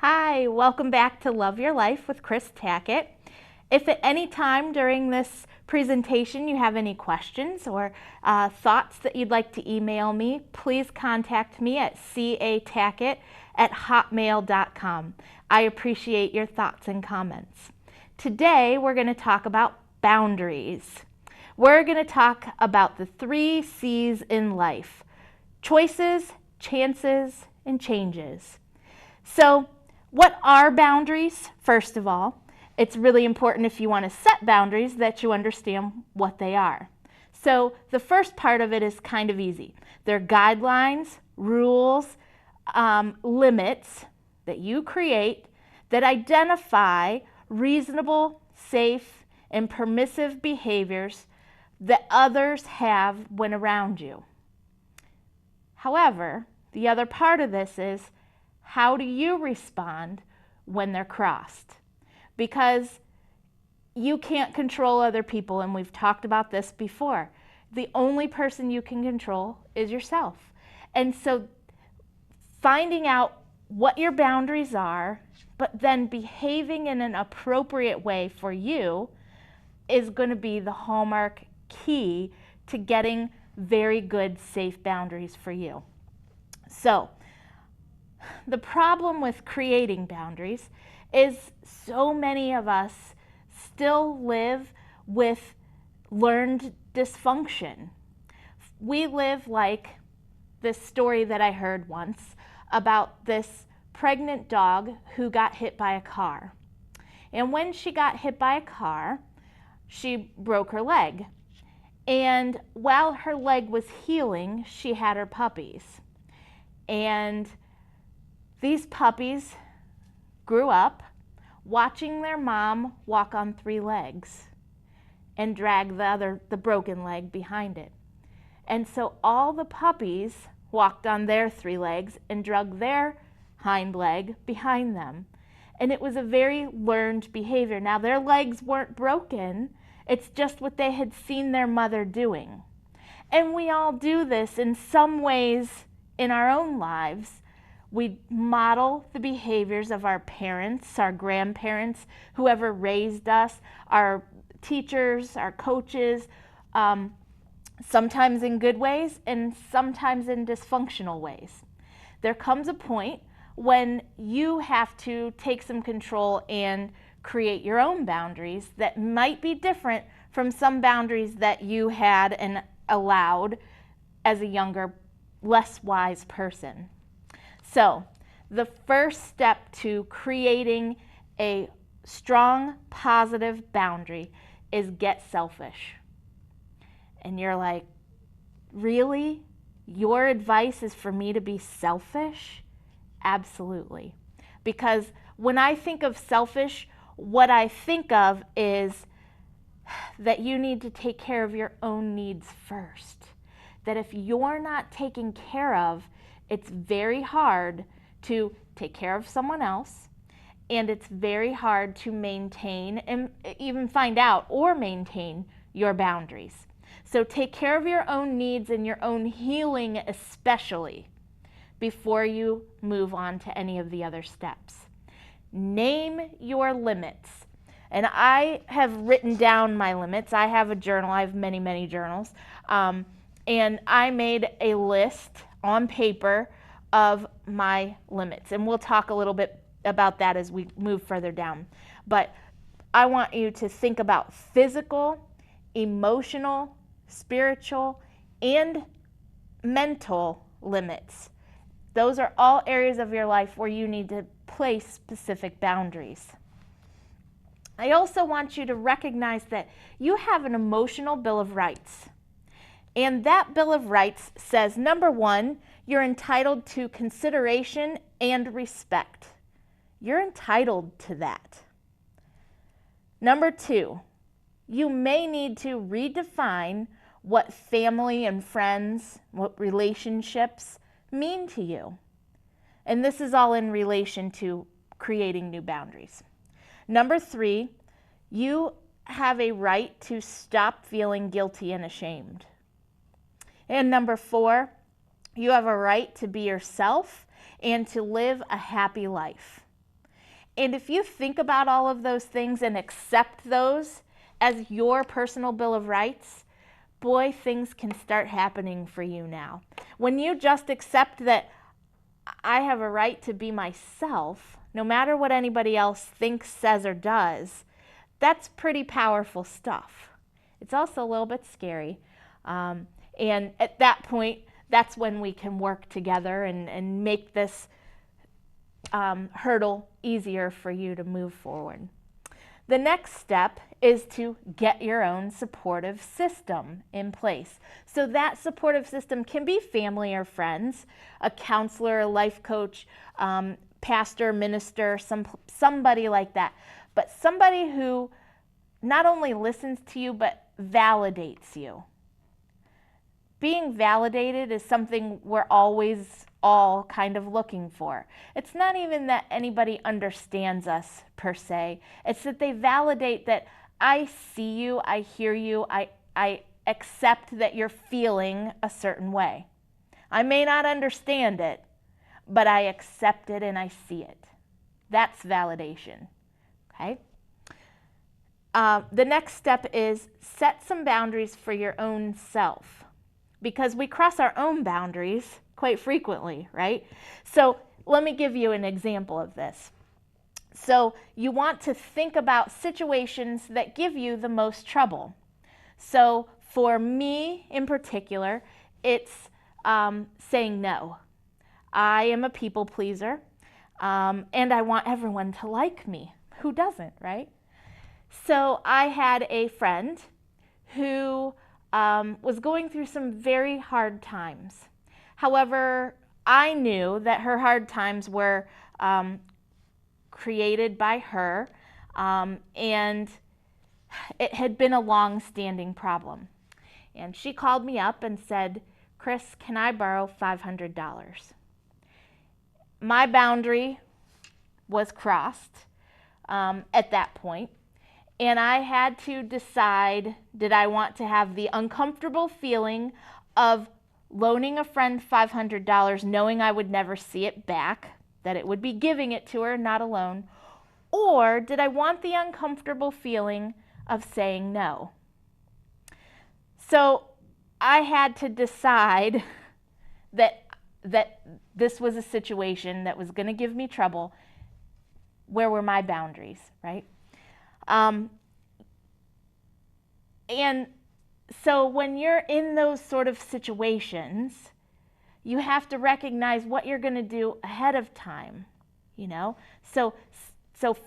Hi, welcome back to Love Your Life with Chris Tackett. If at any time during this presentation you have any questions or thoughts that you'd like to email me, please contact me at catackett@hotmail.com. I appreciate your thoughts and comments. Today we're going to talk about boundaries. We're going to talk about the 3 C's in life: choices, chances, and changes. So, what are boundaries? First of all, it's really important if you want to set boundaries that you understand what they are. So, the first part of it is kind of easy. They're guidelines, rules, limits that you create that identify reasonable, safe, and permissive behaviors that others have when around you. However, the other part of this is, how do you respond when they're crossed? Because you can't control other people, and we've talked about this before. The only person you can control is yourself. And so finding out what your boundaries are, but then behaving in an appropriate way for you is going to be the hallmark key to getting very good, safe boundaries for you. So, the problem with creating boundaries is so many of us still live with learned dysfunction. We live like this story that I heard once about this pregnant dog who got hit by a car. And when she got hit by a car, she broke her leg. And while her leg was healing, she had her puppies. And these puppies grew up watching their mom walk on 3 legs and drag the broken leg behind it. And so all the puppies walked on their 3 legs and drug their hind leg behind them. And it was a very learned behavior. Now, their legs weren't broken. It's just what they had seen their mother doing. And we all do this in some ways in our own lives. We model the behaviors of our parents, our grandparents, whoever raised us, our teachers, our coaches, sometimes in good ways and sometimes in dysfunctional ways. There comes a point when you have to take some control and create your own boundaries that might be different from some boundaries that you had and allowed as a younger, less wise person. So, the first step to creating a strong, positive boundary is get selfish. And you're like, really? Your advice is for me to be selfish? Absolutely. Because when I think of selfish, what I think of is that you need to take care of your own needs first. That if you're not taken care of, it's very hard to take care of someone else, and it's very hard to maintain and even find out or maintain your boundaries. So take care of your own needs and your own healing especially before you move on to any of the other steps. Name your limits. And I have written down my limits. I have a journal. I have many, many journals. And I made a list on paper of my limits. And we'll talk a little bit about that as we move further down. But I want you to think about physical, emotional, spiritual, and mental limits. Those are all areas of your life where you need to place specific boundaries. I also want you to recognize that you have an emotional Bill of Rights. And that Bill of Rights says, number 1, you're entitled to consideration and respect. You're entitled to that. Number 2, you may need to redefine what family and friends, what relationships mean to you. And this is all in relation to creating new boundaries. Number 3, you have a right to stop feeling guilty and ashamed. And number 4, you have a right to be yourself and to live a happy life. And if you think about all of those things and accept those as your personal Bill of Rights, boy, things can start happening for you now. When you just accept that I have a right to be myself, no matter what anybody else thinks, says, or does, that's pretty powerful stuff. It's also a little bit scary. And at that point, that's when we can work together and make this hurdle easier for you to move forward. The next step is to get your own supportive system in place. So that supportive system can be family or friends, a counselor, a life coach, pastor, minister, somebody like that. But somebody who not only listens to you, but validates you. Being validated is something we're always all kind of looking for. It's not even that anybody understands us per se. It's that they validate that I see you, I hear you, I accept that you're feeling a certain way. I may not understand it, but I accept it and I see it. That's validation. Okay? The next step is set some boundaries for your own self, because we cross our own boundaries quite frequently, right? So let me give you an example of this. So you want to think about situations that give you the most trouble. So for me in particular, it's saying no. I am a people pleaser, and I want everyone to like me. Who doesn't, right? So I had a friend who was going through some very hard times. However, I knew that her hard times were created by her, and it had been a long-standing problem. And she called me up and said, "Chris, can I borrow $500? My boundary was crossed at that point, and I had to decide, did I want to have the uncomfortable feeling of loaning a friend $500 knowing I would never see it back, that it would be giving it to her, not a loan, or did I want the uncomfortable feeling of saying no? So I had to decide that this was a situation that was going to give me trouble. Where were my boundaries, right? And so when you're in those sort of situations, you have to recognize what you're going to do ahead of time, you know? So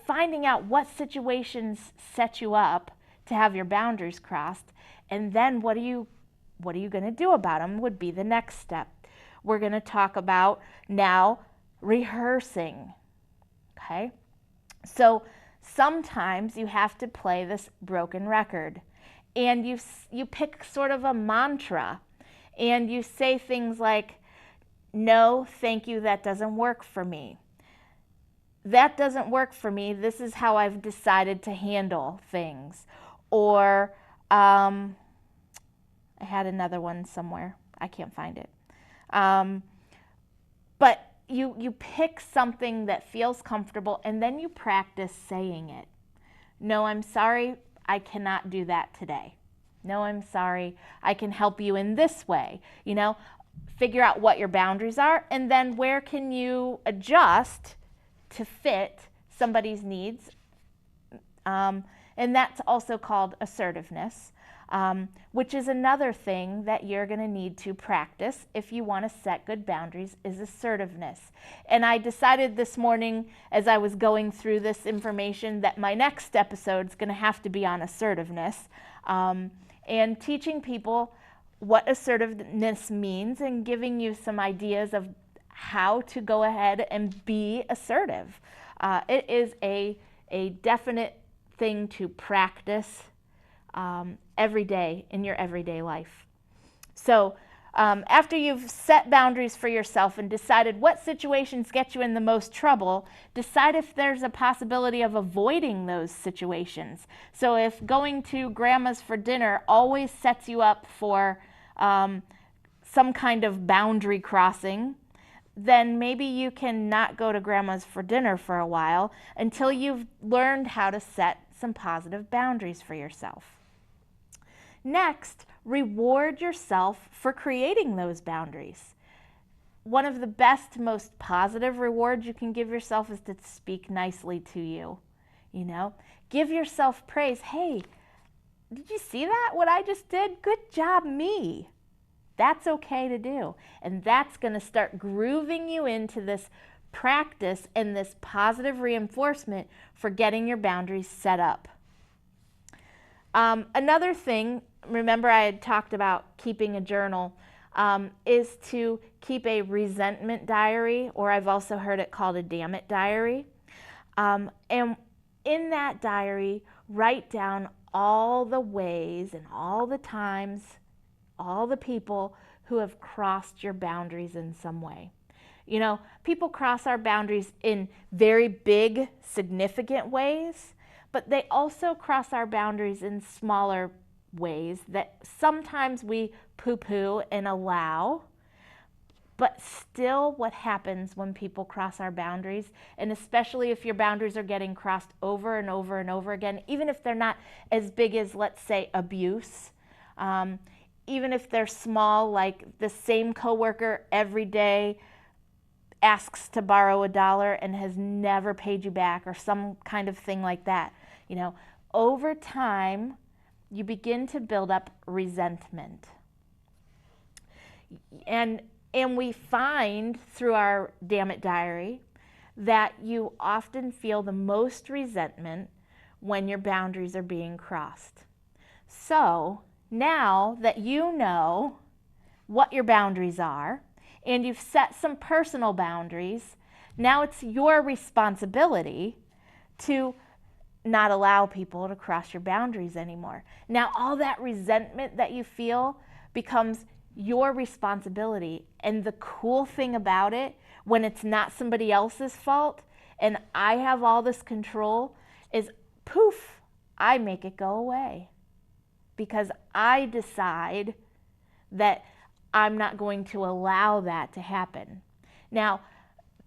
finding out what situations set you up to have your boundaries crossed, and then what are you going to do about them would be the next step. We're going to talk about now rehearsing, okay? So sometimes you have to play this broken record, and you pick sort of a mantra, and you say things like, "No, thank you, that doesn't work for me. That doesn't work for me. This is how I've decided to handle things." Or I had another one somewhere. I can't find it. But you pick something that feels comfortable, and then you practice saying it. "No, I'm sorry, I cannot do that today. No, I'm sorry, I can help you in this way." You know, figure out what your boundaries are, and then where can you adjust to fit somebody's needs. And that's also called assertiveness, which is another thing that you're going to need to practice if you want to set good boundaries, is assertiveness. And I decided this morning as I was going through this information that my next episode is going to have to be on assertiveness, and teaching people what assertiveness means and giving you some ideas of how to go ahead and be assertive. It is a definite thing to practice every day in your everyday life. So after you've set boundaries for yourself and decided what situations get you in the most trouble, decide if there's a possibility of avoiding those situations. So if going to grandma's for dinner always sets you up for some kind of boundary crossing, then maybe you can not go to grandma's for dinner for a while until you've learned how to set some positive boundaries for yourself. Next, reward yourself for creating those boundaries. One of the best, most positive rewards you can give yourself is to speak nicely to you. You know, give yourself praise. Hey, did you see that? What I just did? Good job, me. That's okay to do. And that's going to start grooving you into this practice and this positive reinforcement for getting your boundaries set up. Another thing, remember I had talked about keeping a journal, is to keep a resentment diary, or I've also heard it called a damn it diary. And in that diary, write down all the ways and all the times, all the people who have crossed your boundaries in some way. You know, people cross our boundaries in very big, significant ways, but they also cross our boundaries in smaller ways that sometimes we poo-poo and allow. But still, what happens when people cross our boundaries, and especially if your boundaries are getting crossed over and over and over again, even if they're not as big as, let's say, abuse, even if they're small, like the same coworker every day asks to borrow $1 and has never paid you back, or some kind of thing like that. You know, over time, you begin to build up resentment. And we find through our damn it diary that you often feel the most resentment when your boundaries are being crossed. So now that you know what your boundaries are and you've set some personal boundaries, now it's your responsibility to not allow people to cross your boundaries anymore. Now all that resentment that you feel becomes your responsibility. And the cool thing about it, when it's not somebody else's fault and I have all this control, is poof, I make it go away. Because I decide that I'm not going to allow that to happen. Now,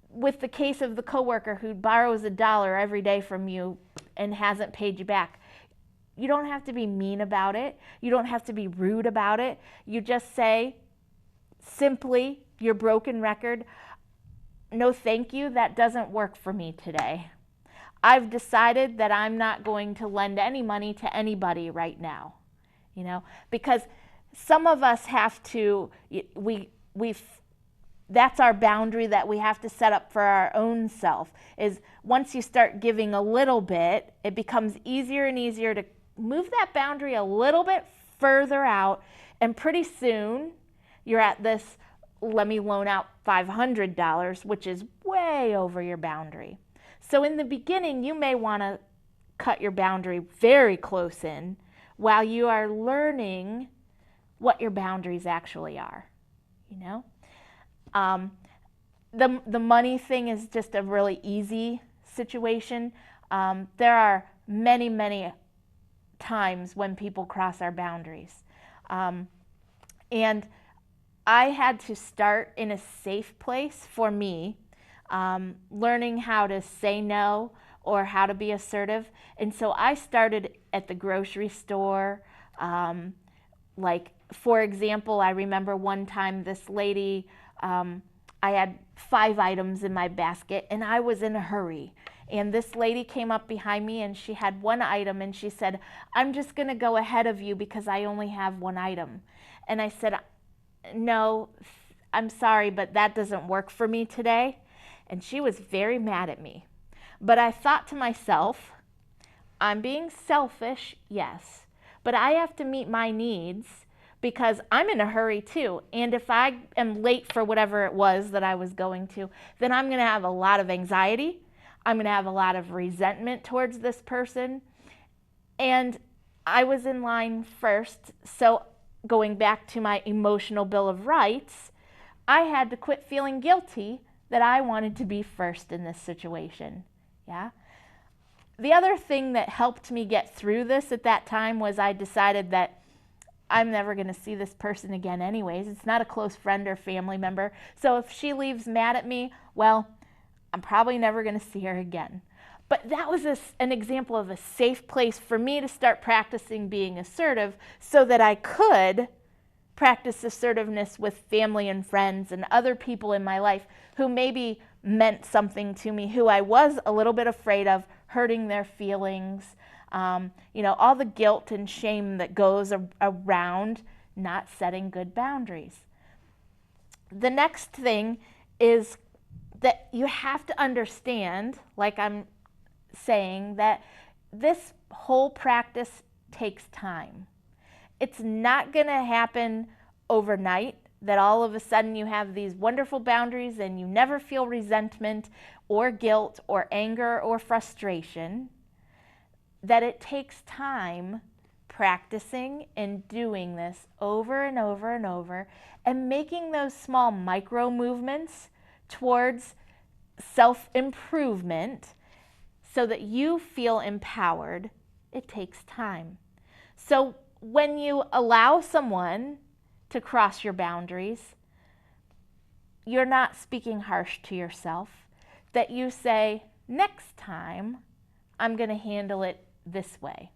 with the case of the coworker who borrows $1 every day from you and hasn't paid you back, you don't have to be mean about it. You don't have to be rude about it. You just say simply your broken record, no thank you, that doesn't work for me today. I've decided that I'm not going to lend any money to anybody right now. You know, because some of us have to, that's our boundary that we have to set up for our own self, is once you start giving a little bit, it becomes easier and easier to move that boundary a little bit further out, and pretty soon you're at this, let me loan out $500, which is way over your boundary. So in the beginning, you may want to cut your boundary very close in while you are learning what your boundaries actually are, you know? The money thing is just a really easy situation. There are many, many times when people cross our boundaries. And I had to start in a safe place for me, learning how to say no or how to be assertive. And so I started at the grocery store. Like, for example, I remember one time this lady, I had 5 items in my basket and I was in a hurry. And this lady came up behind me and she had 1 item and she said, I'm just gonna go ahead of you because I only have 1 item. And I said, no, I'm sorry, but that doesn't work for me today. And she was very mad at me. But I thought to myself, I'm being selfish, yes, but I have to meet my needs because I'm in a hurry too. And if I am late for whatever it was that I was going to, then I'm gonna have a lot of anxiety. I'm gonna have a lot of resentment towards this person. And I was in line first, so going back to my emotional bill of rights, I had to quit feeling guilty that I wanted to be first in this situation. Yeah. The other thing that helped me get through this at that time was I decided that I'm never going to see this person again anyways. It's not a close friend or family member. So if she leaves mad at me, well, I'm probably never going to see her again. But that was an example of a safe place for me to start practicing being assertive so that I could practice assertiveness with family and friends and other people in my life who maybe meant something to me, who I was a little bit afraid of hurting their feelings. All the guilt and shame that goes around not setting good boundaries. The next thing is that you have to understand, like I'm saying, that this whole practice takes time. It's not going to happen overnight, that all of a sudden you have these wonderful boundaries and you never feel resentment or guilt or anger or frustration. That it takes time practicing and doing this over and over and over and making those small micro movements towards self-improvement so that you feel empowered. It takes time. So when you allow someone to cross your boundaries, you're not speaking harsh to yourself. That you say, next time, I'm going to handle it this way.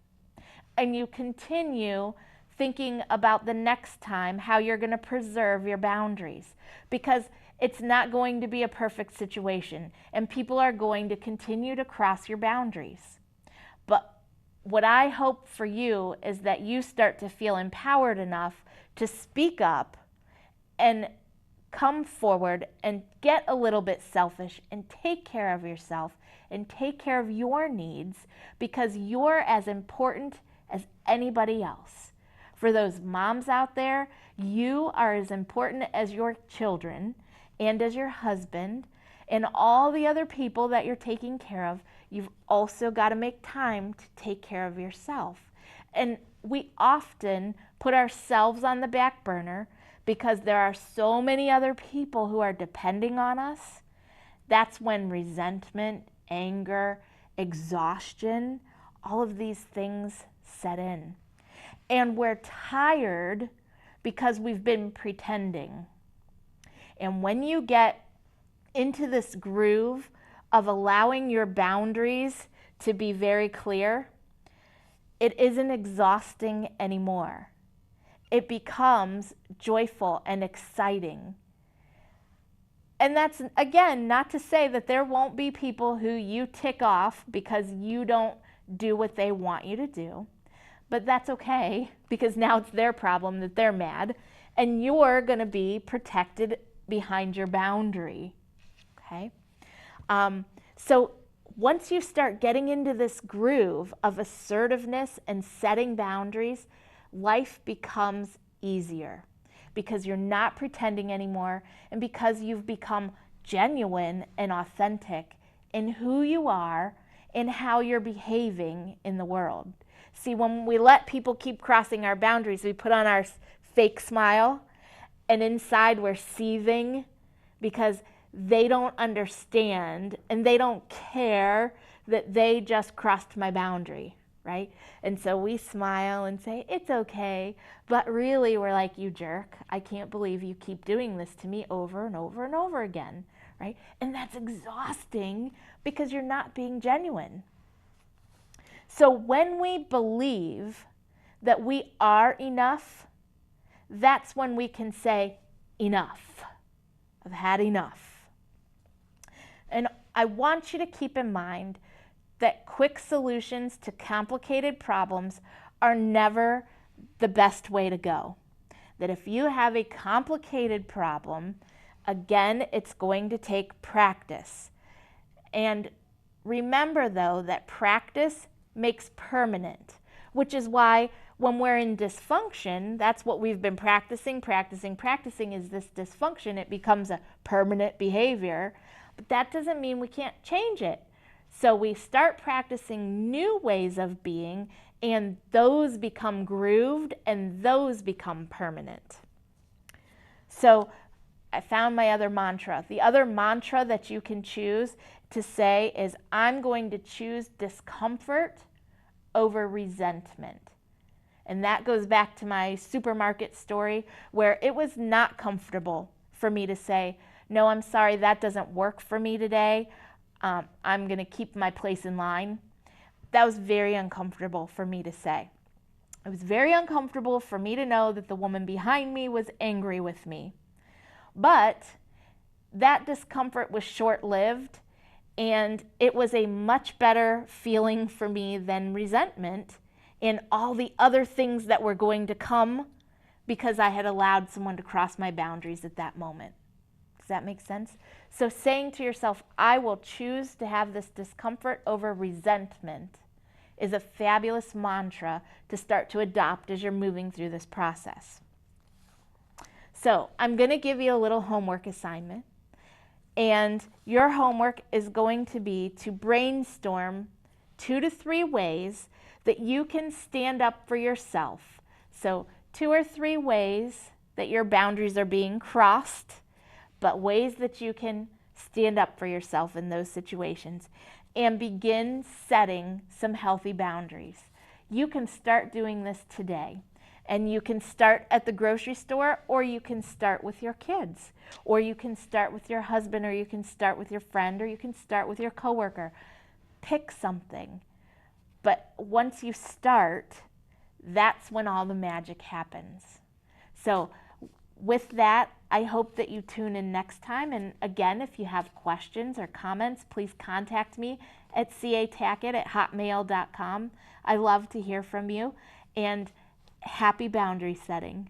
And you continue thinking about the next time how you're going to preserve your boundaries, because it's not going to be a perfect situation and people are going to continue to cross your boundaries. But what I hope for you is that you start to feel empowered enough to speak up and come forward and get a little bit selfish and take care of yourself and take care of your needs, because you're as important as anybody else. For those moms out there, you are as important as your children and as your husband and all the other people that you're taking care of. You've also got to make time to take care of yourself. And we often put ourselves on the back burner because there are so many other people who are depending on us. That's when resentment, anger, exhaustion, all of these things set in. And we're tired because we've been pretending. And when you get into this groove of allowing your boundaries to be very clear, it isn't exhausting anymore. It becomes joyful and exciting. And that's, again, not to say that there won't be people who you tick off because you don't do what they want you to do. But that's okay, because now it's their problem that they're mad, and you're going to be protected behind your boundary. Okay? So once you start getting into this groove of assertiveness and setting boundaries, life becomes easier because you're not pretending anymore, and because you've become genuine and authentic in who you are and how you're behaving in the world. See, when we let people keep crossing our boundaries, we put on our fake smile, and inside we're seething because they don't understand and they don't care that they just crossed my boundary, right? And so we smile and say, it's okay. But really we're like, you jerk, I can't believe you keep doing this to me over and over and over again, right? And that's exhausting because you're not being genuine. So when we believe that we are enough, that's when we can say, enough. I've had enough. And I want you to keep in mind that quick solutions to complicated problems are never the best way to go. That if you have a complicated problem, again, it's going to take practice. And remember, though, that practice makes permanent, which is why when we're in dysfunction, that's what we've been practicing is this dysfunction. It becomes a permanent behavior, but that doesn't mean we can't change it. So we start practicing new ways of being, and those become grooved and those become permanent. So I found my other mantra. The other mantra that you can choose to say is, I'm going to choose discomfort over resentment. And that goes back to my supermarket story where it was not comfortable for me to say, no, I'm sorry, that doesn't work for me today. I'm going to keep my place in line. That was very uncomfortable for me to say. It was very uncomfortable for me to know that the woman behind me was angry with me. But that discomfort was short-lived, and it was a much better feeling for me than resentment and all the other things that were going to come because I had allowed someone to cross my boundaries at that moment. Does that make sense? So saying to yourself, I will choose to have this discomfort over resentment is a fabulous mantra to start to adopt as you're moving through this process. So I'm going to give you a little homework assignment. And your homework is going to be to brainstorm 2 to 3 ways that you can stand up for yourself. So 2 or 3 ways that your boundaries are being crossed, but ways that you can stand up for yourself in those situations and begin setting some healthy boundaries. You can start doing this today. And you can start at the grocery store, or you can start with your kids, or you can start with your husband, or you can start with your friend, or you can start with your coworker. Pick something. But once you start, that's when all the magic happens. So with that, I hope that you tune in next time. And again, if you have questions or comments, please contact me at catackett@hotmail.com. I love to hear from you. And happy boundary setting.